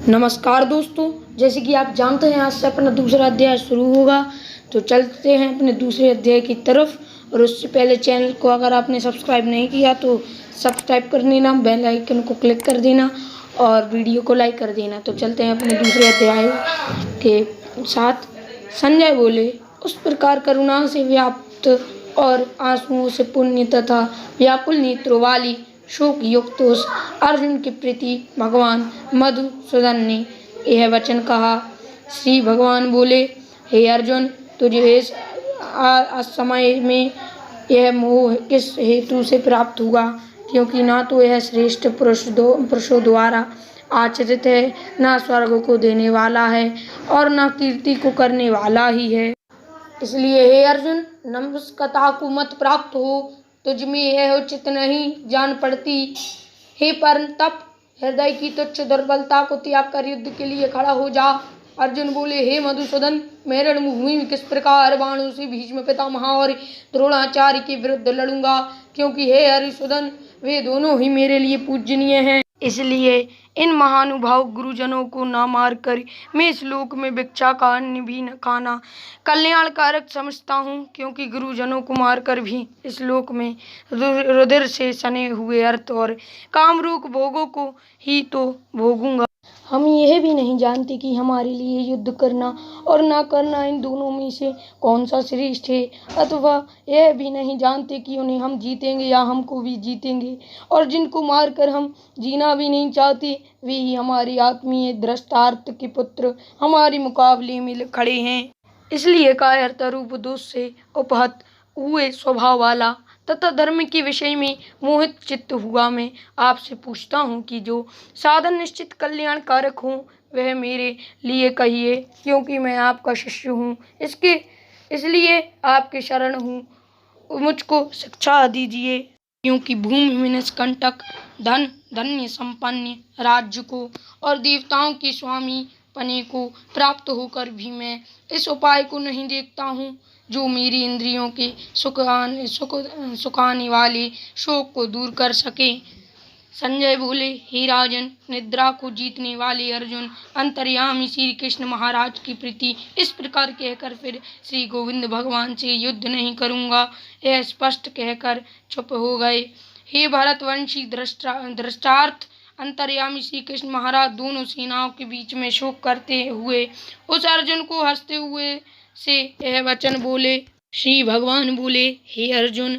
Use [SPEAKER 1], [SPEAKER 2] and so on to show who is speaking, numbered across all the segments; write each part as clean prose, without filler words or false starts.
[SPEAKER 1] नमस्कार दोस्तों, जैसे कि आप जानते हैं आज से अपना दूसरा अध्याय शुरू होगा। तो चलते हैं अपने दूसरे अध्याय की तरफ। और उससे पहले चैनल को अगर आपने सब्सक्राइब नहीं किया तो सब्सक्राइब कर देना, बेल आइकन को क्लिक कर देना और वीडियो को लाइक कर देना। तो चलते हैं अपने दूसरे अध्याय के साथ। संजय बोले, उस प्रकार करुणा से व्याप्त और आंसुओं से पुण्य तथा व्याकुल नेत्रों वाली शोक युक्त उस अर्जुन के प्रति भगवान मधुसूदन ने यह वचन कहा। श्री भगवान बोले, हे अर्जुन, तुझे इस असमय में यह मोह किस हेतु से प्राप्त हुआ? क्योंकि ना तो यह श्रेष्ठ पुरुषों द्वारा आचरित है, ना स्वर्ग को देने वाला है और ना कीर्ति को करने वाला ही है। इसलिए हे अर्जुन, नपुंसकता को मत प्राप्त हो, तुझ में यह उचित नहीं जान पड़ती। हे परंतप, हृदय की तुच्छ दुर्बलता को त्याग कर युद्ध के लिए खड़ा हो जा। अर्जुन बोले, हे मधुसूदन, मैं रणभूमि में किस प्रकार बाणों से भीष्म पितामह और द्रोणाचार्य के विरुद्ध लड़ूंगा? क्योंकि हे हरिसूदन, वे दोनों ही मेरे लिए पूजनीय हैं। इसलिए इन महानुभाव गुरुजनों को न मारकर मैं इस लोक में भिक्षा का अन्न भी न खाना कल्याणकारक समझता हूँ। क्योंकि गुरुजनों को मारकर भी इस लोक में रुधिर से सने हुए अर्थ और कामरूप भोगों को ही तो भोगूंगा। हम यह भी नहीं जानते कि हमारे लिए युद्ध करना और ना करना इन दोनों में से कौन सा श्रेष्ठ है, अथवा यह भी नहीं जानते कि उन्हें हम जीतेंगे या हमको भी जीतेंगे। और जिनको मारकर हम जीना भी नहीं चाहते, वे ही हमारे आत्मीय दृष्टार्थ के पुत्र हमारे मुकाबले में खड़े हैं। इसलिए कायरता रूप दोष से उपहत हुए स्वभाव वाला तथा धर्म के विषय में मोहित चित्त हुआ मैं आपसे पूछता हूँ कि जो साधन निश्चित कल्याण कारक हो वह मेरे लिए कहिए। क्योंकि मैं आपका शिष्य हूँ, इसलिए आपके शरण हूँ, मुझको शिक्षा दीजिए। क्योंकि भूमि में निष्कंटक धन धन्य संपन्न राज्य को और देवताओं के स्वामी पने को प्राप्त होकर भी मैं इस उपाय को नहीं देखता हूँ जो मेरी इंद्रियों के सुखाने वाले शोक को दूर कर सके। संजय बोले, हे राजन, निद्रा को जीतने वाले अर्जुन अंतर्यामी श्री कृष्ण महाराज की प्रति इस प्रकार कहकर फिर श्री गोविंद भगवान से युद्ध नहीं करूँगा यह स्पष्ट कहकर चुप हो गए। हे भरतवंशी दृष्टार्थ, अंतर्यामी श्री कृष्ण महाराज दोनों सेनाओं के बीच में शोक करते हुए उस अर्जुन को हंसते हुए से यह वचन बोले। श्री भगवान बोले, हे अर्जुन,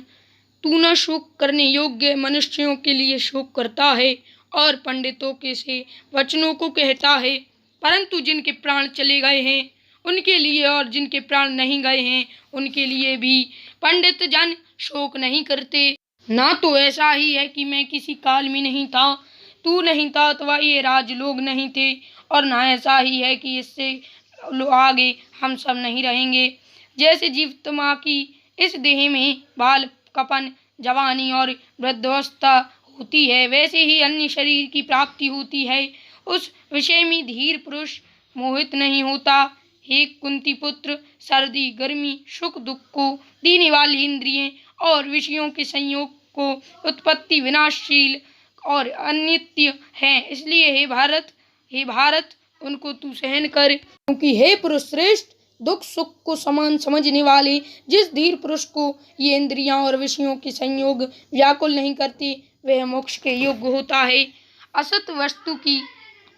[SPEAKER 1] तू न शोक करने योग्य मनुष्यों के लिए शोक करता है और पंडितों के से वचनों को कहता है, परंतु जिनके प्राण चले गए हैं उनके लिए और जिनके प्राण नहीं गए हैं उनके लिए भी पंडित जन शोक नहीं करते। ना तो ऐसा ही है कि मैं किसी काल में नहीं था, तू नहीं था अथवा ये राज लोग नहीं थे, और ना ऐसा ही है कि इससे आगे हम सब नहीं रहेंगे। जैसे जीवित माँ की इस देह में बाल कपन जवानी और वृद्धावस्था होती है, वैसे ही अन्य शरीर की प्राप्ति होती है। उस विषय में धीर पुरुष मोहित नहीं होता। हे कुंती पुत्र, सर्दी गर्मी सुख दुख को देने वाली इंद्रियें और विषयों के संयोग को उत्पत्ति विनाशशील और अनित्य हैं। इसलिए हे भारत उनको तू सहन कर। क्योंकि हे पुरुष श्रेष्ठ, दुख सुख को समान समझने वाले जिस धीर पुरुष को ये इंद्रियां और विषयों के संयोग व्याकुल नहीं करती वह मोक्ष के योग्य होता है। असत वस्तु की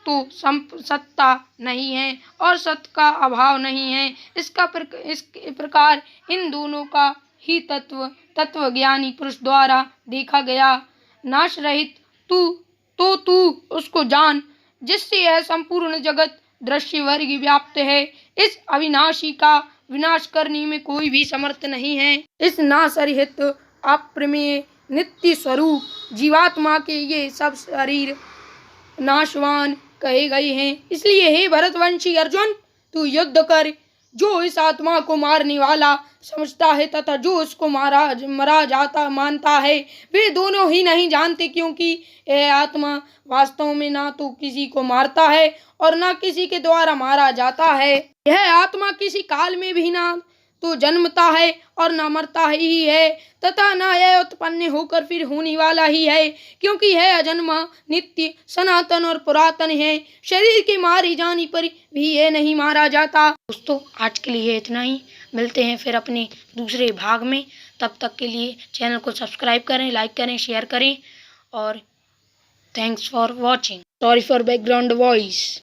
[SPEAKER 1] तो सत्ता नहीं है और सत का अभाव नहीं है। इस प्रकार इन दोनों का ही तत्व ज्ञानी पुरुष द्वारा देखा गया। नाश रहित तू उसको जान जिससे यह संपूर्ण जगत दृश्य वर्ग व्याप्त है। इस अविनाशी का विनाश करने में कोई भी समर्थ नहीं है। इस नासरहित अप्रमेय नित्य स्वरूप जीवात्मा के ये सब शरीर नाशवान कहे गए हैं। इसलिए हे भरतवंशी अर्जुन, तू युद्ध कर। जो इस आत्मा को मारने वाला समझता है तथा जो उसको मरा जाता मानता है, वे दोनों ही नहीं जानते। क्योंकि यह आत्मा वास्तव में ना तो किसी को मारता है और ना किसी के द्वारा मारा जाता है। यह आत्मा किसी काल में भी ना तो जन्मता है और न मरता ही है, तथा न यह उत्पन्न होकर फिर होने वाला ही है, क्योंकि यह अजन्मा, नित्य, सनातन और पुरातन है। शरीर के मारे जाने पर भी यह नहीं मारा जाता। दोस्तों, आज के लिए इतना ही। मिलते हैं फिर अपने दूसरे भाग में। तब तक के लिए चैनल को सब्सक्राइब करें, लाइक करें, शेयर करें और thanks for watching. Sorry for background voice.